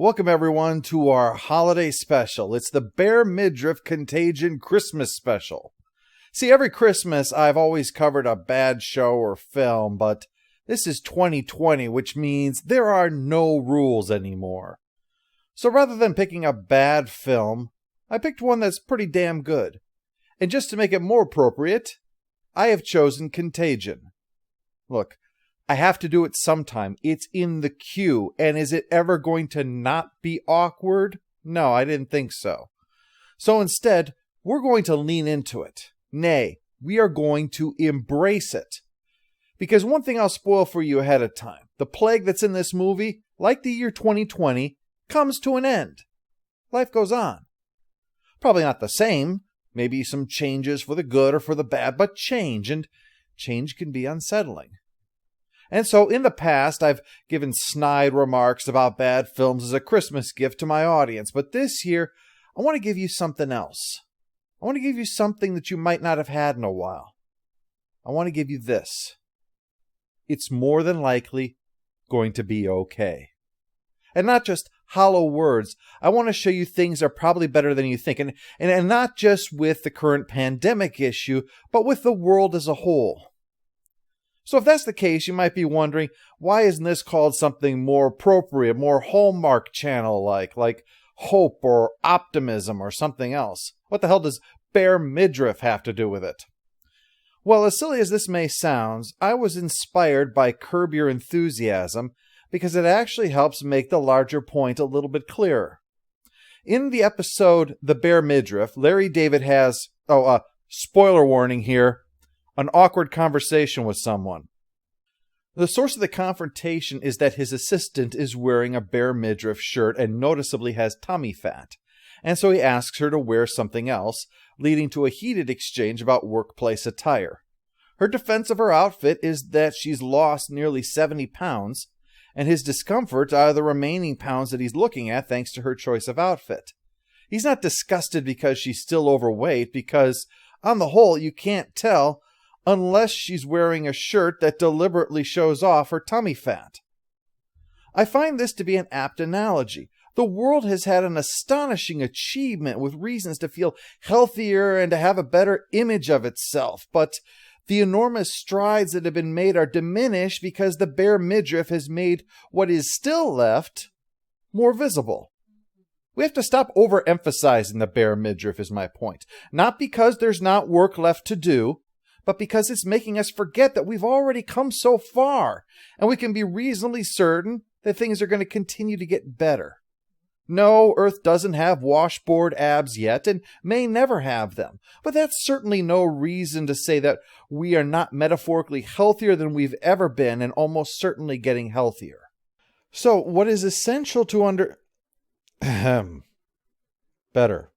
Welcome everyone to our holiday special. It's the Bear Midriff Contagion Christmas special. See, every Christmas I've always covered a bad show or film, but this is 2020, which means there are no rules anymore. So rather than picking a bad film, I picked one that's pretty damn good. And just to make it more appropriate, I have chosen Contagion. Look, I have to do it sometime. It's in the queue. And is it ever going to not be awkward? No, I didn't think so. So instead, we're going to lean into it. Nay, we are going to embrace it. Because one thing I'll spoil for you ahead of time. The plague that's in this movie, like the year 2020, comes to an end. Life goes on. Probably not the same. Maybe some changes for the good or for the bad, but change. And change can be unsettling. And so in the past, I've given snide remarks about bad films as a Christmas gift to my audience. But this year, I want to give you something else. I want to give you something that you might not have had in a while. I want to give you this. It's more than likely going to be okay. And not just hollow words. I want to show you things are probably better than you think. And not just with the current pandemic issue, but with the world as a whole. So if that's the case, you might be wondering, why isn't this called something more appropriate, more Hallmark Channel-like, like Hope or Optimism or something else? What the hell does Bear Midriff have to do with it? Well, as silly as this may sound, I was inspired by Curb Your Enthusiasm because it actually helps make the larger point a little bit clearer. In the episode The Bear Midriff, Larry David has, spoiler warning here, an awkward conversation with someone. The source of the confrontation is that his assistant is wearing a Bear Midriff shirt and noticeably has tummy fat, and so he asks her to wear something else, leading to a heated exchange about workplace attire. Her defense of her outfit is that she's lost nearly 70 pounds, and his discomfort are the remaining pounds that he's looking at thanks to her choice of outfit. He's not disgusted because she's still overweight, because, on the whole, you can't tell unless she's wearing a shirt that deliberately shows off her tummy fat. I find this to be an apt analogy. The world has had an astonishing achievement with reasons to feel healthier and to have a better image of itself, but the enormous strides that have been made are diminished because the Bear Midriff has made what is still left more visible. We have to stop overemphasizing the Bear Midriff is my point. Not because there's not work left to do, but because it's making us forget that we've already come so far, and we can be reasonably certain that things are going to continue to get better. No, Earth doesn't have washboard abs yet, and may never have them, but that's certainly no reason to say that we are not metaphorically healthier than we've ever been, and almost certainly getting healthier. So, what is essential to better.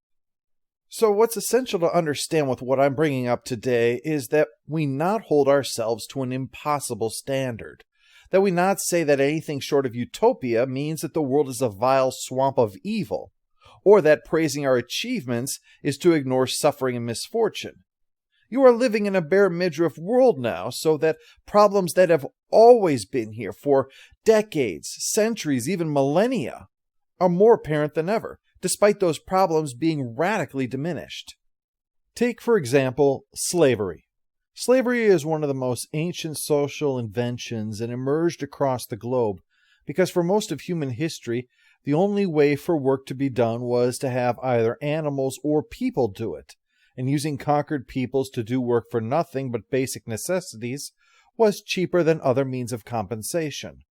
So what's essential to understand with what I'm bringing up today is that we not hold ourselves to an impossible standard. That we not say that anything short of utopia means that the world is a vile swamp of evil, or that praising our achievements is to ignore suffering and misfortune. You are living in a Bear Midriff world now, so that problems that have always been here for decades, centuries, even millennia, are more apparent than ever, despite those problems being radically diminished. Take, for example, slavery. Slavery is one of the most ancient social inventions and emerged across the globe because for most of human history, the only way for work to be done was to have either animals or people do it, and using conquered peoples to do work for nothing but basic necessities was cheaper than other means of compensation.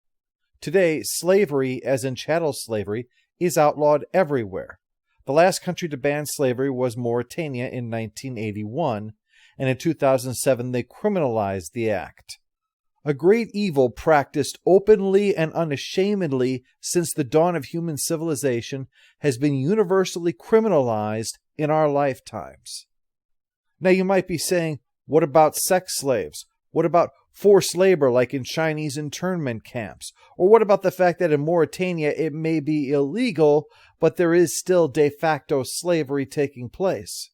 Today, slavery, as in chattel slavery, is outlawed everywhere. The last country to ban slavery was Mauritania in 1981, and in 2007 they criminalized the act. A great evil practiced openly and unashamedly since the dawn of human civilization has been universally criminalized in our lifetimes. Now you might be saying, what about sex slaves? What about forced labor like in Chinese internment camps? Or what about the fact that in Mauritania it may be illegal, but there is still de facto slavery taking place?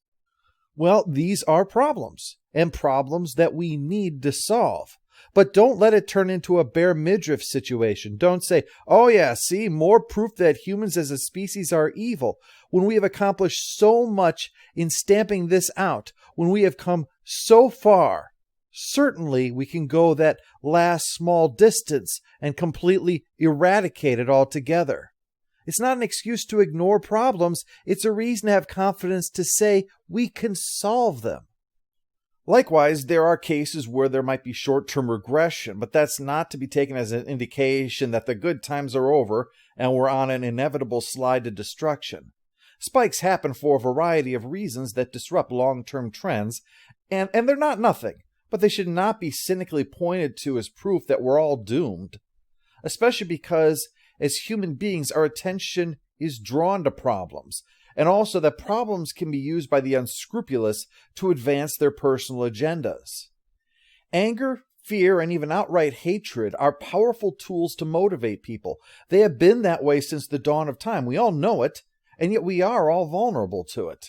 Well, these are problems, and problems that we need to solve. But don't let it turn into a Bear Midriff situation. Don't say, oh yeah, see, more proof that humans as a species are evil, when we have accomplished so much in stamping this out, when we have come so far. Certainly we can go that last small distance and completely eradicate it altogether. It's not an excuse to ignore problems. It's a reason to have confidence to say we can solve them. Likewise, there are cases where there might be short-term regression, but that's not to be taken as an indication that the good times are over and we're on an inevitable slide to destruction. Spikes happen for a variety of reasons that disrupt long-term trends, and they're not nothing, but they should not be cynically pointed to as proof that we're all doomed. Especially because, as human beings, our attention is drawn to problems, and also that problems can be used by the unscrupulous to advance their personal agendas. Anger, fear, and even outright hatred are powerful tools to motivate people. They have been that way since the dawn of time. We all know it, and yet we are all vulnerable to it.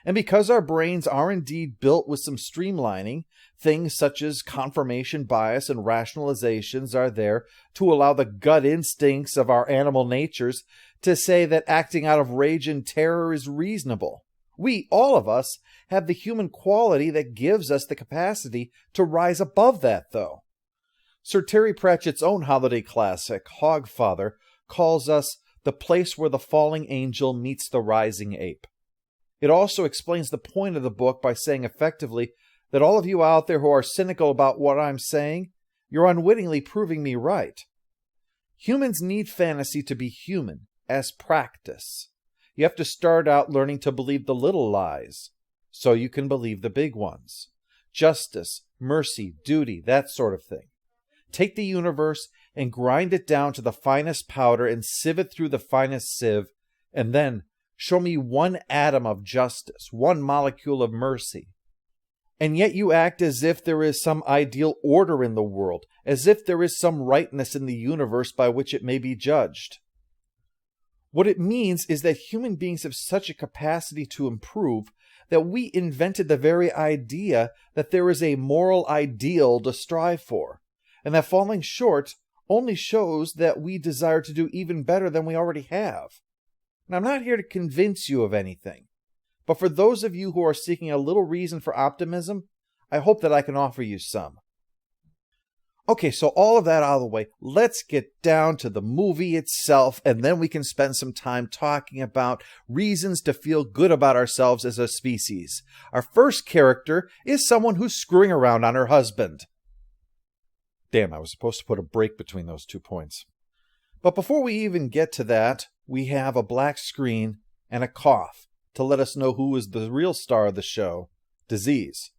And because our brains are indeed built with some streamlining, things such as confirmation bias and rationalizations are there to allow the gut instincts of our animal natures to say that acting out of rage and terror is reasonable. We, all of us, have the human quality that gives us the capacity to rise above that, though. Sir Terry Pratchett's own holiday classic, Hogfather, calls us the place where the falling angel meets the rising ape. It also explains the point of the book by saying effectively that all of you out there who are cynical about what I'm saying, you're unwittingly proving me right. Humans need fantasy to be human, as practice. You have to start out learning to believe the little lies, so you can believe the big ones. Justice, mercy, duty, that sort of thing. Take the universe and grind it down to the finest powder and sieve it through the finest sieve, and then show me one atom of justice, one molecule of mercy. And yet you act as if there is some ideal order in the world, as if there is some rightness in the universe by which it may be judged. What it means is that human beings have such a capacity to improve that we invented the very idea that there is a moral ideal to strive for, and that falling short only shows that we desire to do even better than we already have. And I'm not here to convince you of anything, but for those of you who are seeking a little reason for optimism, I hope that I can offer you some. Okay, so all of that out of the way, let's get down to the movie itself, and then we can spend some time talking about reasons to feel good about ourselves as a species. Our first character is someone who's screwing around on her husband. Damn, I was supposed to put a break between those 2 points. But before we even get to that, we have a black screen and a cough to let us know who is the real star of the show, Disease.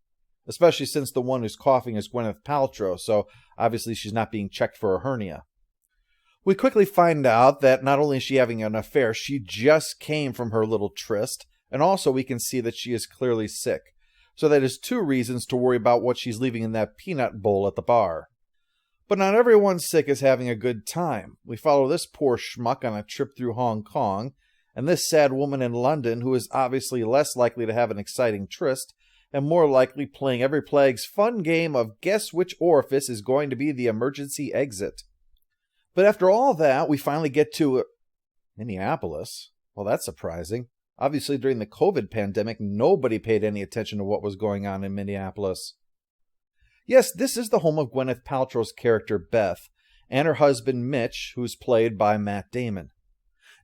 Especially since the one who's coughing is Gwyneth Paltrow, so obviously she's not being checked for a hernia. We quickly find out that not only is she having an affair, she just came from her little tryst, and also we can see that she is clearly sick. So that is 2 reasons to worry about what she's leaving in that peanut bowl at the bar. But not everyone sick is having a good time. We follow this poor schmuck on a trip through Hong Kong, and this sad woman in London who is obviously less likely to have an exciting tryst, and more likely playing every plague's fun game of guess which orifice is going to be the emergency exit. But after all that, we finally get to Minneapolis. Well, that's surprising. Obviously, during the COVID pandemic, nobody paid any attention to what was going on in Minneapolis. Yes, this is the home of Gwyneth Paltrow's character Beth, and her husband Mitch, who's played by Matt Damon.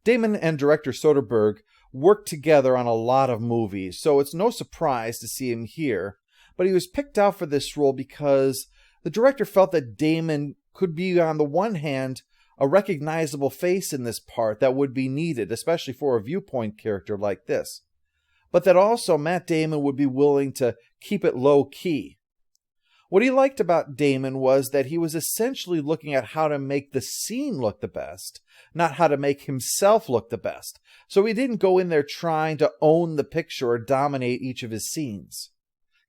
Damon and director Soderbergh worked together on a lot of movies, so it's no surprise to see him here, but he was picked out for this role because the director felt that Damon could be, on the one hand, a recognizable face in this part that would be needed, especially for a viewpoint character like this, but that also Matt Damon would be willing to keep it low-key. What he liked about Damon was that he was essentially looking at how to make the scene look the best, not how to make himself look the best. So he didn't go in there trying to own the picture or dominate each of his scenes.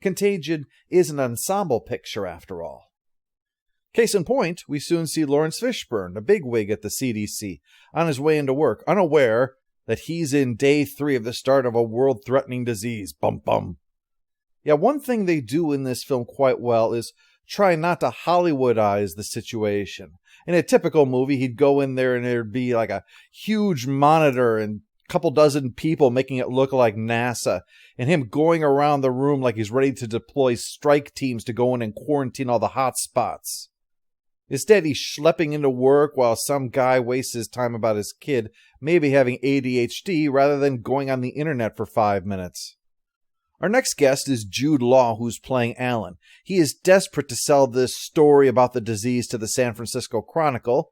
Contagion is an ensemble picture, after all. Case in point, we soon see Lawrence Fishburne, a bigwig at the CDC, on his way into work, unaware that he's in day 3 of the start of a world-threatening disease. Bum bum. Yeah, one thing they do in this film quite well is trying not to Hollywoodize the situation. In a typical movie, he'd go in there and there'd be like a huge monitor and a couple dozen people making it look like NASA, and him going around the room like he's ready to deploy strike teams to go in and quarantine all the hot spots. Instead, he's schlepping into work while some guy wastes his time about his kid maybe having ADHD rather than going on the internet for 5 minutes. Our next guest is Jude Law, who's playing Alan. He is desperate to sell this story about the disease to the San Francisco Chronicle,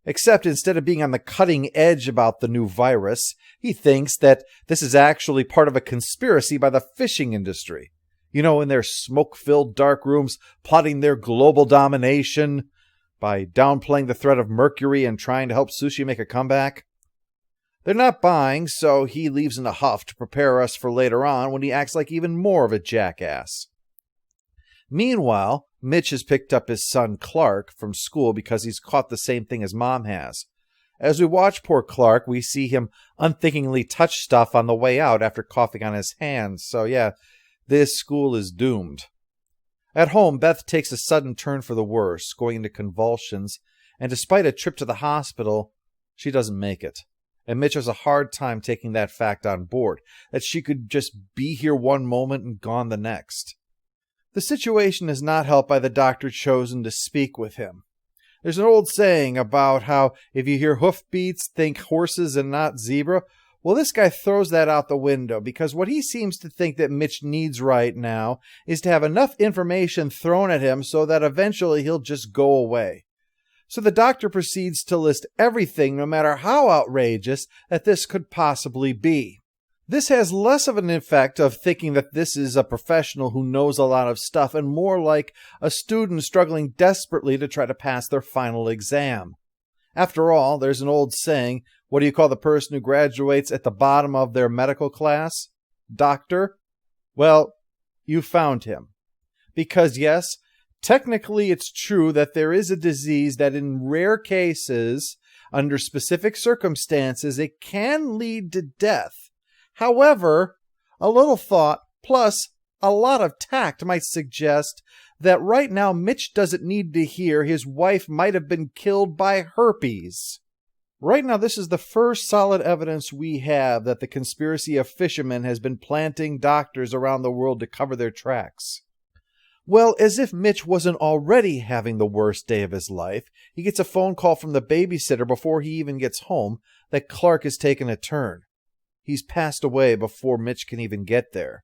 except instead of being on the cutting edge about the new virus, he thinks that this is actually part of a conspiracy by the fishing industry. You know, in their smoke-filled dark rooms, plotting their global domination by downplaying the threat of mercury and trying to help sushi make a comeback. They're not buying, so he leaves in a huff to prepare us for later on when he acts like even more of a jackass. Meanwhile, Mitch has picked up his son Clark from school because he's caught the same thing as Mom has. As we watch poor Clark, we see him unthinkingly touch stuff on the way out after coughing on his hands. So yeah, this school is doomed. At home, Beth takes a sudden turn for the worse, going into convulsions, and despite a trip to the hospital, she doesn't make it. And Mitch has a hard time taking that fact on board, that she could just be here one moment and gone the next. The situation is not helped by the doctor chosen to speak with him. There's an old saying about how if you hear hoofbeats, think horses and not zebra. Well, this guy throws that out the window because what he seems to think that Mitch needs right now is to have enough information thrown at him so that eventually he'll just go away. So the doctor proceeds to list everything, no matter how outrageous, that this could possibly be. This has less of an effect of thinking that this is a professional who knows a lot of stuff and more like a student struggling desperately to try to pass their final exam. After all, there's an old saying, what do you call the person who graduates at the bottom of their medical class? Doctor? Well, you found him. Because yes, technically it's true that there is a disease that in rare cases, under specific circumstances, it can lead to death. However, a little thought plus a lot of tact might suggest that right now Mitch doesn't need to hear his wife might have been killed by herpes. Right now, this is the first solid evidence we have that the conspiracy of fishermen has been planting doctors around the world to cover their tracks. Well, as if Mitch wasn't already having the worst day of his life, he gets a phone call from the babysitter before he even gets home that Clark has taken a turn. He's passed away before Mitch can even get there.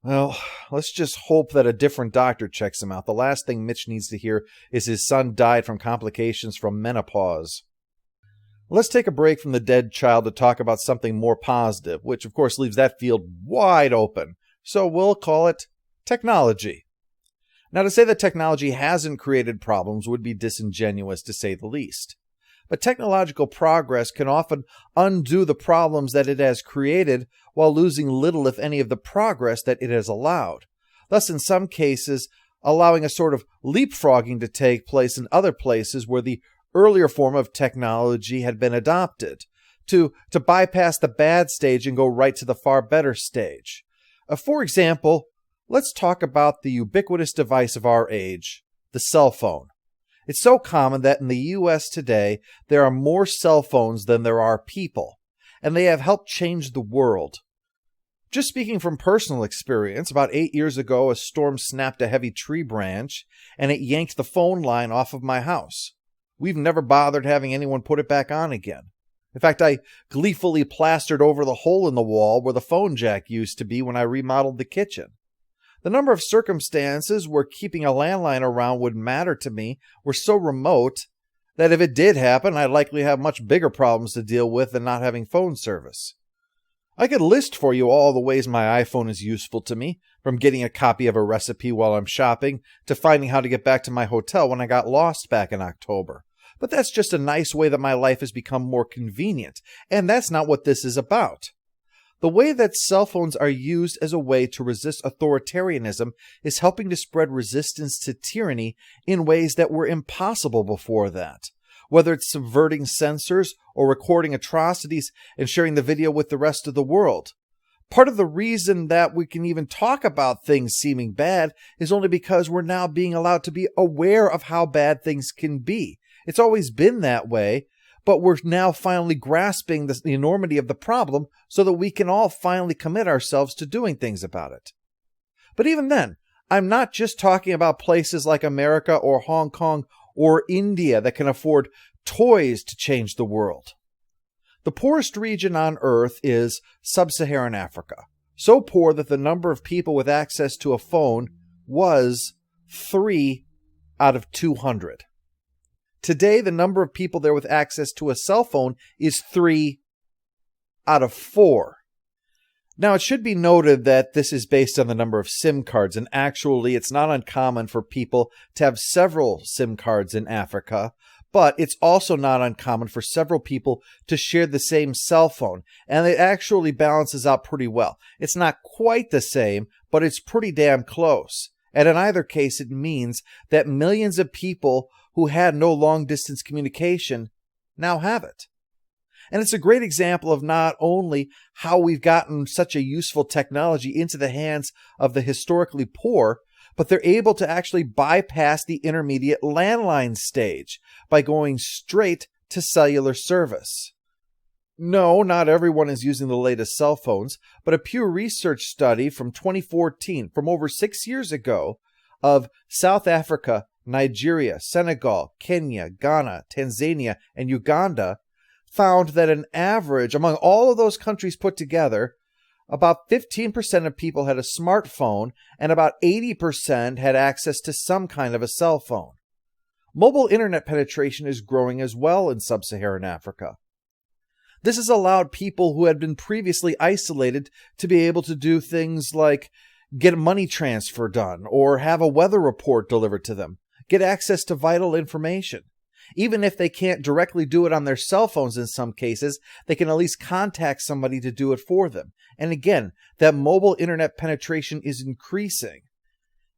Well, let's just hope that a different doctor checks him out. The last thing Mitch needs to hear is his son died from complications from menopause. Let's take a break from the dead child to talk about something more positive, which of course leaves that field wide open. So we'll call it technology. Now, to say that technology hasn't created problems would be disingenuous, to say the least. But technological progress can often undo the problems that it has created while losing little, if any, of the progress that it has allowed. Thus, in some cases, allowing a sort of leapfrogging to take place in other places where the earlier form of technology had been adopted, to bypass the bad stage and go right to the far better stage. For example, let's talk about the ubiquitous device of our age, the cell phone. It's so common that in the U.S. today, there are more cell phones than there are people, and they have helped change the world. Just speaking from personal experience, about 8 years ago, a storm snapped a heavy tree branch, and it yanked the phone line off of my house. We've never bothered having anyone put it back on again. In fact, I gleefully plastered over the hole in the wall where the phone jack used to be when I remodeled the kitchen. The number of circumstances where keeping a landline around would matter to me were so remote that if it did happen, I'd likely have much bigger problems to deal with than not having phone service. I could list for you all the ways my iPhone is useful to me, from getting a copy of a recipe while I'm shopping to finding how to get back to my hotel when I got lost back in October. But that's just a nice way that my life has become more convenient, and that's not what this is about. The way that cell phones are used as a way to resist authoritarianism is helping to spread resistance to tyranny in ways that were impossible before that. Whether it's subverting censors or recording atrocities and sharing the video with the rest of the world. Part of the reason that we can even talk about things seeming bad is only because we're now being allowed to be aware of how bad things can be. It's always been that way, but we're now finally grasping the enormity of the problem so that we can all finally commit ourselves to doing things about it. But even then, I'm not just talking about places like America or Hong Kong or India that can afford toys to change the world. The poorest region on Earth is sub-Saharan Africa, so poor that the number of people with access to a phone was 3 out of 200. Today, the number of people there with access to a cell phone is 3 out of 4. Now, it should be noted that this is based on the number of SIM cards, and actually it's not uncommon for people to have several SIM cards in Africa, but it's also not uncommon for several people to share the same cell phone, and it actually balances out pretty well. It's not quite the same, but it's pretty damn close. And in either case, it means that millions of people who had no long-distance communication now have it. And it's a great example of not only how we've gotten such a useful technology into the hands of the historically poor, but they're able to actually bypass the intermediate landline stage by going straight to cellular service. No, not everyone is using the latest cell phones, but a Pew Research study from 2014, from over 6 years ago, of South Africa, Nigeria, Senegal, Kenya, Ghana, Tanzania, and Uganda, found that an average among all of those countries put together, about 15% of people had a smartphone and about 80% had access to some kind of a cell phone. Mobile internet penetration is growing as well in sub-Saharan Africa. This has allowed people who had been previously isolated to be able to do things like get a money transfer done or have a weather report delivered to them, get access to vital information. Even if they can't directly do it on their cell phones in some cases, they can at least contact somebody to do it for them. And again, that mobile internet penetration is increasing.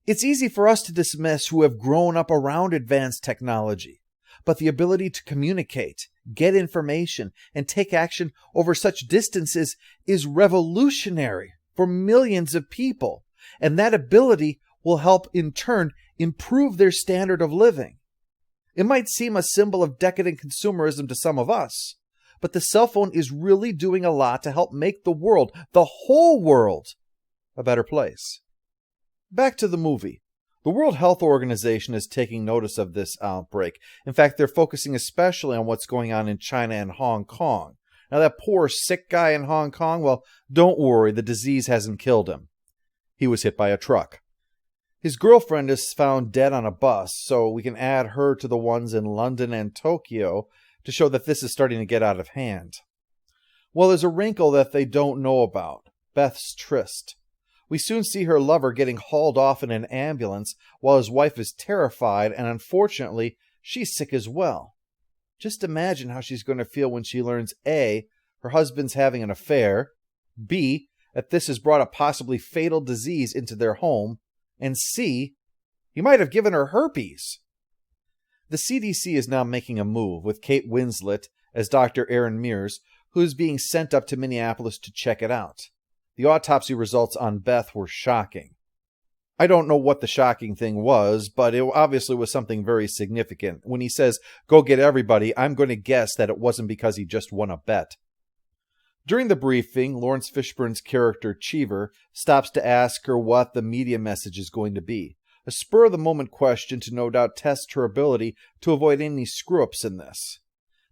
It's easy for us to dismiss who have grown up around advanced technology, but the ability to communicate, get information, and take action over such distances is revolutionary for millions of people. And that ability will help, in turn, improve their standard of living. It might seem a symbol of decadent consumerism to some of us, but the cell phone is really doing a lot to help make the world, the whole world, a better place. Back to the movie. The World Health Organization is taking notice of this outbreak. In fact, they're focusing especially on what's going on in China and Hong Kong. Now, that poor sick guy in Hong Kong, well, don't worry, the disease hasn't killed him. He was hit by a truck. His girlfriend is found dead on a bus, so we can add her to the ones in London and Tokyo to show that this is starting to get out of hand. Well, there's a wrinkle that they don't know about, Beth's tryst. We soon see her lover getting hauled off in an ambulance while his wife is terrified, and unfortunately, she's sick as well. Just imagine how she's going to feel when she learns A, her husband's having an affair, B, that this has brought a possibly fatal disease into their home, and C, he might have given her herpes. The CDC is now making a move, with Kate Winslet as Dr. Aaron Mears, who is being sent up to Minneapolis to check it out. The autopsy results on Beth were shocking. I don't know what the shocking thing was, but it obviously was something very significant. When he says, "Go get everybody," I'm going to guess that it wasn't because he just won a bet. During the briefing, Lawrence Fishburne's character, Cheever, stops to ask her what the media message is going to be. A spur-of-the-moment question to no doubt test her ability to avoid any screw-ups in this.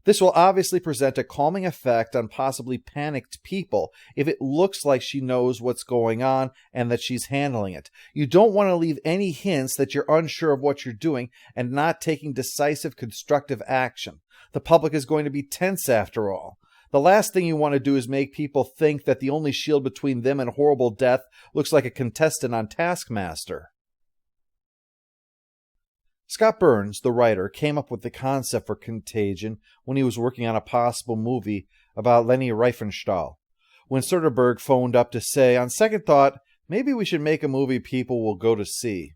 This will obviously present a calming effect on possibly panicked people if it looks like she knows what's going on and that she's handling it. You don't want to leave any hints that you're unsure of what you're doing and not taking decisive, constructive action. The public is going to be tense after all. The last thing you want to do is make people think that the only shield between them and horrible death looks like a contestant on Taskmaster. Scott Burns, the writer, came up with the concept for Contagion when he was working on a possible movie about Leni Riefenstahl. When Soderbergh phoned up to say, on second thought, maybe we should make a movie people will go to see.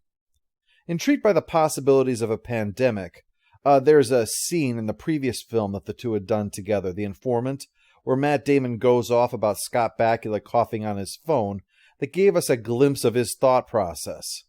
Intrigued by the possibilities of a pandemic, there's a scene in the previous film that the two had done together, The Informant, where Matt Damon goes off about Scott Bakula coughing on his phone, that gave us a glimpse of his thought process.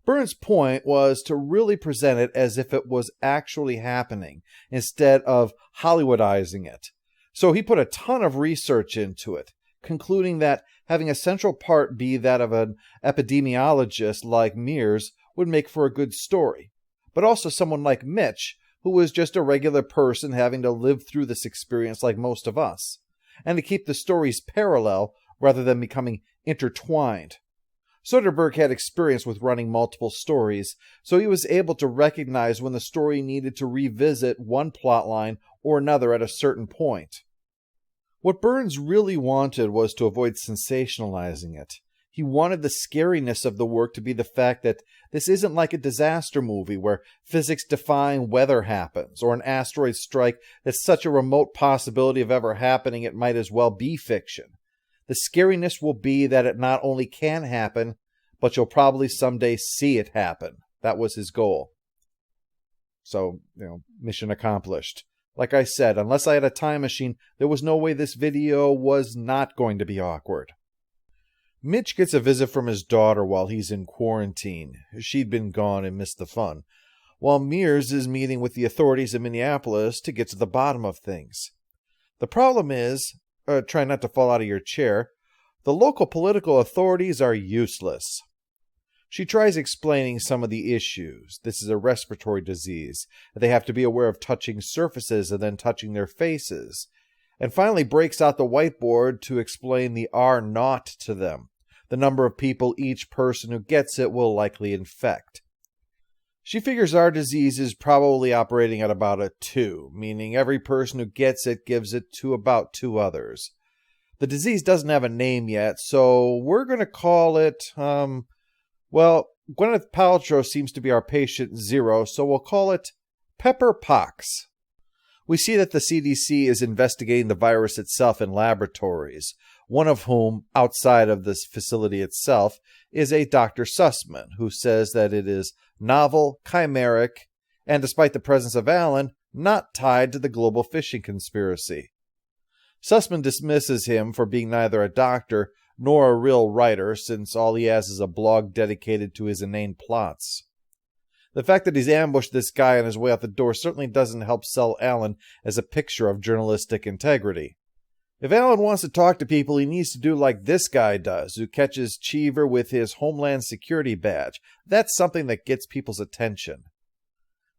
Burns' point was to really present it as if it was actually happening, instead of Hollywoodizing it. So he put a ton of research into it, concluding that having a central part be that of an epidemiologist like Mears would make for a good story, but also someone like Mitch, who was just a regular person having to live through this experience like most of us, and to keep the stories parallel rather than becoming intertwined. Soderbergh had experience with running multiple stories, so he was able to recognize when the story needed to revisit one plotline or another at a certain point. What Burns really wanted was to avoid sensationalizing it. He wanted the scariness of the work to be the fact that this isn't like a disaster movie where physics-defying weather happens, or an asteroid strike that's such a remote possibility of ever happening it might as well be fiction. The scariness will be that it not only can happen, but you'll probably someday see it happen. That was his goal. So, mission accomplished. Like I said, unless I had a time machine, there was no way this video was not going to be awkward. Mitch gets a visit from his daughter while he's in quarantine. She'd been gone and missed the fun, while Mears is meeting with the authorities in Minneapolis to get to the bottom of things. The problem is, try not to fall out of your chair, the local political authorities are useless. She tries explaining some of the issues. This is a respiratory disease. They have to be aware of touching surfaces and then touching their faces. And finally breaks out the whiteboard to explain the R0 to them, the number of people each person who gets it will likely infect. She figures our disease is probably operating at about a 2, meaning every person who gets it gives it to about 2 others. The disease doesn't have a name yet, so we're going to call it, Gwyneth Paltrow seems to be our patient 0, so we'll call it Pepper Pox. We see that the CDC is investigating the virus itself in laboratories, one of whom, outside of this facility itself, is a Dr. Sussman, who says that it is novel, chimeric, and despite the presence of Allen, not tied to the global fishing conspiracy. Sussman dismisses him for being neither a doctor nor a real writer, since all he has is a blog dedicated to his inane plots. The fact that he's ambushed this guy on his way out the door certainly doesn't help sell Allen as a picture of journalistic integrity. If Allen wants to talk to people, he needs to do like this guy does, who catches Cheever with his Homeland Security badge. That's something that gets people's attention.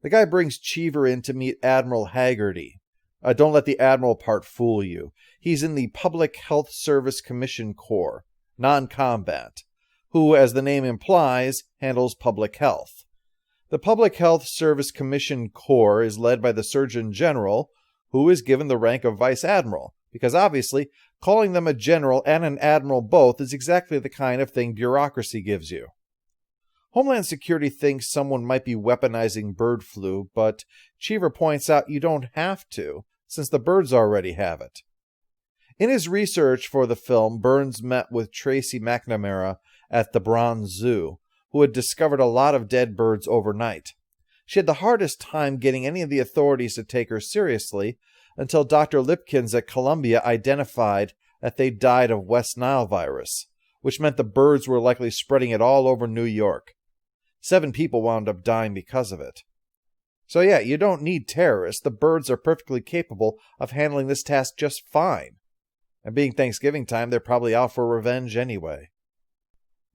The guy brings Cheever in to meet Admiral Haggerty. Don't let the Admiral part fool you. He's in the Public Health Service Commission Corps, non-combat, who, as the name implies, handles public health. The Public Health Service Commission Corps is led by the Surgeon General, who is given the rank of Vice Admiral, because obviously, calling them a general and an admiral both is exactly the kind of thing bureaucracy gives you. Homeland Security thinks someone might be weaponizing bird flu, but Cheever points out you don't have to, since the birds already have it. In his research for the film, Burns met with Tracy McNamara at the Bronze Zoo, who had discovered a lot of dead birds overnight. She had the hardest time getting any of the authorities to take her seriously until Dr. Lipkins at Columbia identified that they died of West Nile virus, which meant the birds were likely spreading it all over New York. 7 people wound up dying because of it. So yeah, you don't need terrorists. The birds are perfectly capable of handling this task just fine. And being Thanksgiving time, they're probably out for revenge anyway.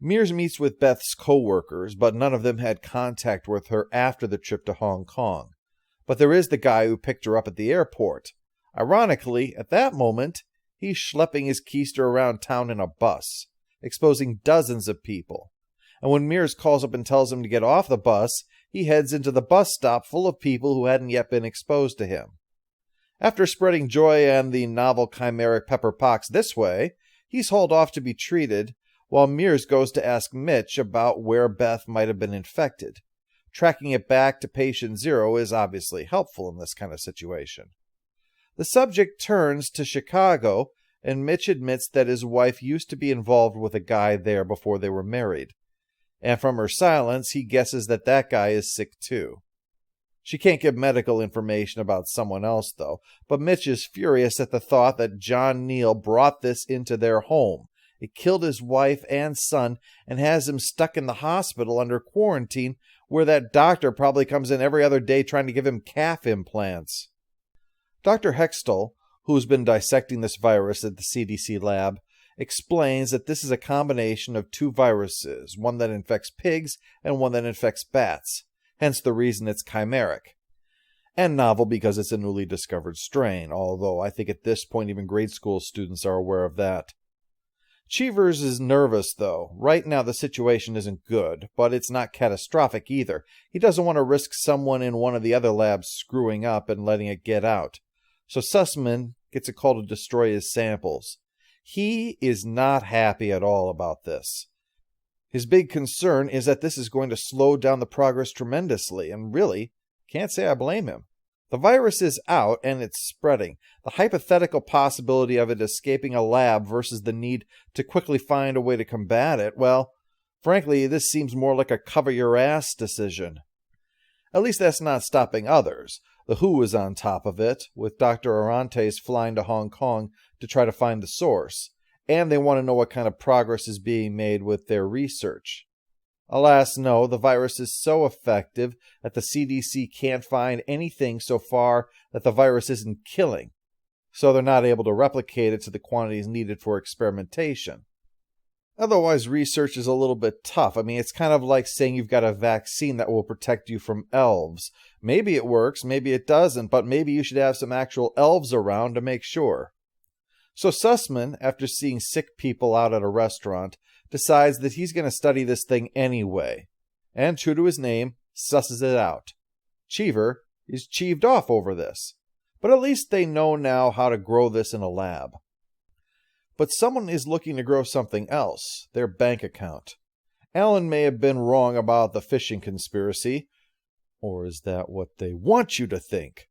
Mears meets with Beth's co-workers, but none of them had contact with her after the trip to Hong Kong. But there is the guy who picked her up at the airport. Ironically, at that moment, he's schlepping his keister around town in a bus, exposing dozens of people. And when Mears calls up and tells him to get off the bus, he heads into the bus stop full of people who hadn't yet been exposed to him. After spreading joy and the novel chimeric pepper pox this way, he's hauled off to be treated, while Mears goes to ask Mitch about where Beth might have been infected. Tracking it back to patient 0 is obviously helpful in this kind of situation. The subject turns to Chicago, and Mitch admits that his wife used to be involved with a guy there before they were married. And from her silence, he guesses that that guy is sick too. She can't give medical information about someone else, though, but Mitch is furious at the thought that John Neal brought this into their home. It killed his wife and son and has him stuck in the hospital under quarantine, where that doctor probably comes in every other day trying to give him calf implants. Dr. Hextall, who's been dissecting this virus at the CDC lab, explains that this is a combination of two viruses, one that infects pigs and one that infects bats, hence the reason it's chimeric. And novel because it's a newly discovered strain, although I think at this point even grade school students are aware of that. Cheevers is nervous, though. Right now the situation isn't good, but it's not catastrophic either. He doesn't want to risk someone in one of the other labs screwing up and letting it get out. So Sussman gets a call to destroy his samples. He is not happy at all about this. His big concern is that this is going to slow down the progress tremendously, and really, can't say I blame him. The virus is out and it's spreading. The hypothetical possibility of it escaping a lab versus the need to quickly find a way to combat it, well, frankly, this seems more like a cover-your-ass decision. At least that's not stopping others. The WHO is on top of it, with Dr. Orantes flying to Hong Kong to try to find the source, and they want to know what kind of progress is being made with their research. Alas, no, the virus is so effective that the CDC can't find anything so far that the virus isn't killing, so they're not able to replicate it to the quantities needed for experimentation. Otherwise, research is a little bit tough. I mean, it's kind of like saying you've got a vaccine that will protect you from elves. Maybe it works, maybe it doesn't, but maybe you should have some actual elves around to make sure. So Sussman, after seeing sick people out at a restaurant, decides that he's going to study this thing anyway. And true to his name, susses it out. Cheever is cheeved off over this. But at least they know now how to grow this in a lab. But someone is looking to grow something else, their bank account. Alan may have been wrong about the fishing conspiracy, or is that what they want you to think?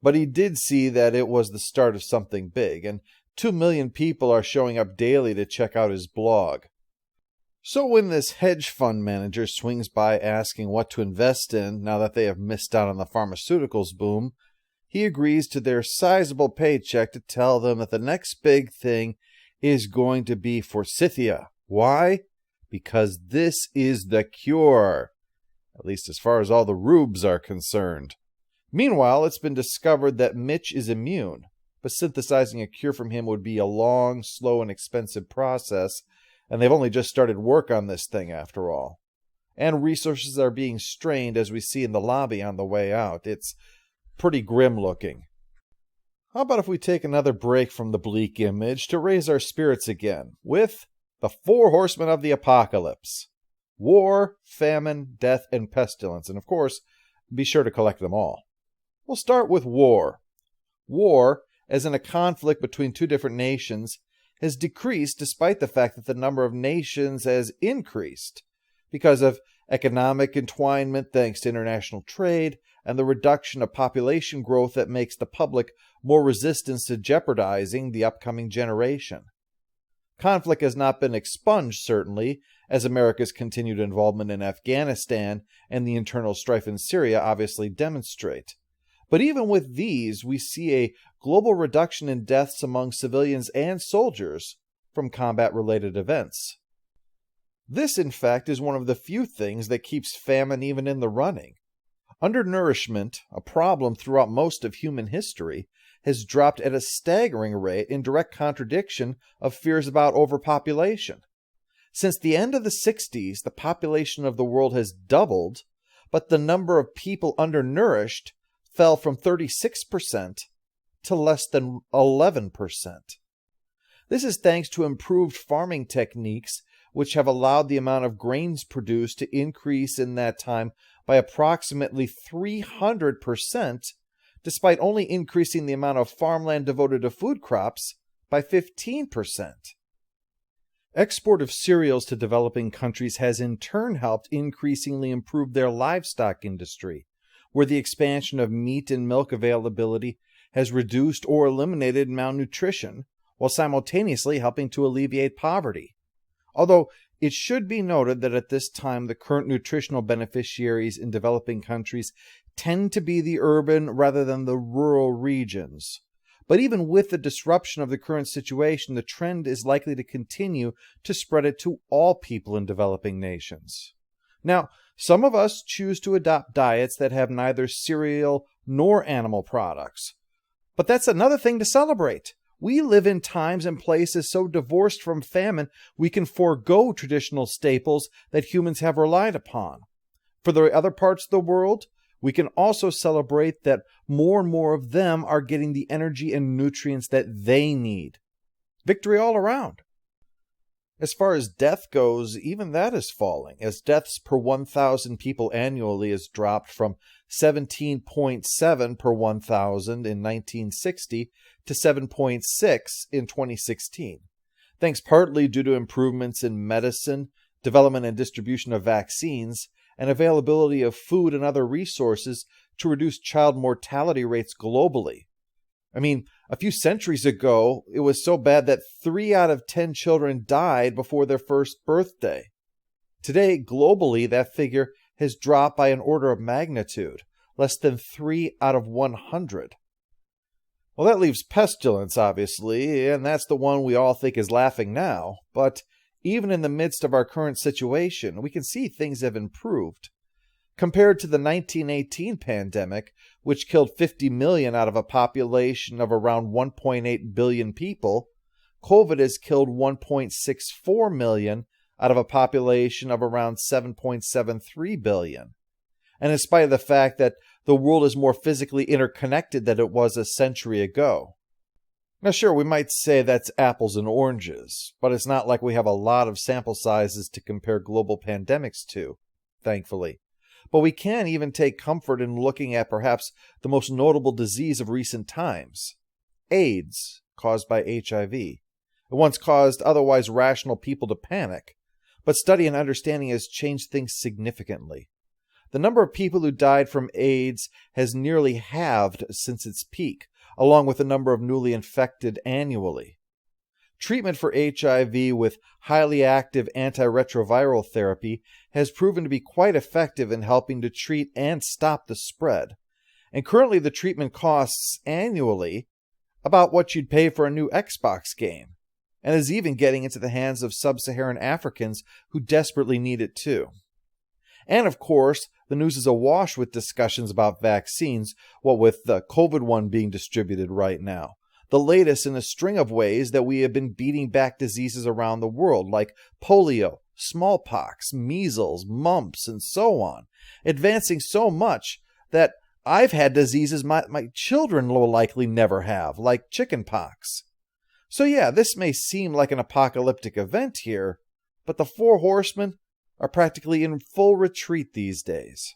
But he did see that it was the start of something big, and 2 million people are showing up daily to check out his blog. So when this hedge fund manager swings by asking what to invest in now that they have missed out on the pharmaceuticals boom, he agrees to their sizable paycheck to tell them that the next big thing is going to be forsythia. Why? Because this is the cure, at least as far as all the rubes are concerned. Meanwhile, it's been discovered that Mitch is immune, but synthesizing a cure from him would be a long, slow, and expensive process, and they've only just started work on this thing after all. And resources are being strained as we see in the lobby on the way out. It's pretty grim looking. How about if we take another break from the bleak image to raise our spirits again with the 4 horsemen of the apocalypse: war, famine, death, and pestilence. And of course, be sure to collect them all. We'll start with war. War, as in a conflict between two different nations, has decreased despite the fact that the number of nations has increased because of economic entwinement thanks to international trade and the reduction of population growth that makes the public more resistant to jeopardizing the upcoming generation. Conflict has not been expunged, certainly, as America's continued involvement in Afghanistan and the internal strife in Syria obviously demonstrate. But even with these, we see a global reduction in deaths among civilians and soldiers from combat-related events. This, in fact, is one of the few things that keeps famine even in the running. Undernourishment, a problem throughout most of human history, has dropped at a staggering rate in direct contradiction of fears about overpopulation. Since the end of the 60s, the population of the world has doubled, but the number of people undernourished fell from 36% to less than 11%. This is thanks to improved farming techniques, which have allowed the amount of grains produced to increase in that time by approximately 300%, despite only increasing the amount of farmland devoted to food crops by 15%. Export of cereals to developing countries has in turn helped increasingly improve their livestock industry, where the expansion of meat and milk availability has reduced or eliminated malnutrition, while simultaneously helping to alleviate poverty. Although It should be noted that at this time, the current nutritional beneficiaries in developing countries tend to be the urban rather than the rural regions. But even with the disruption of the current situation, the trend is likely to continue to spread it to all people in developing nations. Now, some of us choose to adopt diets that have neither cereal nor animal products. But that's another thing to celebrate. We live in times and places so divorced from famine, we can forego traditional staples that humans have relied upon. For the other parts of the world, we can also celebrate that more and more of them are getting the energy and nutrients that they need. Victory all around. As far as death goes, even that is falling, as deaths per 1,000 people annually has dropped from 17.7 per 1,000 in 1960 to 7.6 in 2016, thanks partly due to improvements in medicine, development and distribution of vaccines, and availability of food and other resources to reduce child mortality rates globally. I mean, a few centuries ago, it was so bad that 3 out of 10 children died before their first birthday. Today, globally, that figure has dropped by an order of magnitude, less than 3 out of 100. Well, that leaves pestilence, obviously, and that's the one we all think is laughing now. But even in the midst of our current situation, we can see things have improved. Compared to the 1918 pandemic, which killed 50 million out of a population of around 1.8 billion people, COVID has killed 1.64 million out of a population of around 7.73 billion. And in spite of the fact that the world is more physically interconnected than it was a century ago. Now sure, we might say that's apples and oranges, but it's not like we have a lot of sample sizes to compare global pandemics to, thankfully. But we can even take comfort in looking at perhaps the most notable disease of recent times, AIDS, caused by HIV. It once caused otherwise rational people to panic, but study and understanding has changed things significantly. The number of people who died from AIDS has nearly halved since its peak, along with the number of newly infected annually. Treatment for HIV with highly active antiretroviral therapy has proven to be quite effective in helping to treat and stop the spread. And currently the treatment costs annually about what you'd pay for a new Xbox game, and is even getting into the hands of sub-Saharan Africans who desperately need it too. And of course, the news is awash with discussions about vaccines, what with the COVID one being distributed right now. The latest in a string of ways that we have been beating back diseases around the world, like polio, smallpox, measles, mumps, and so on, advancing so much that I've had diseases my children will likely never have, like chickenpox. So yeah, this may seem like an apocalyptic event here, but the Four Horsemen are practically in full retreat these days.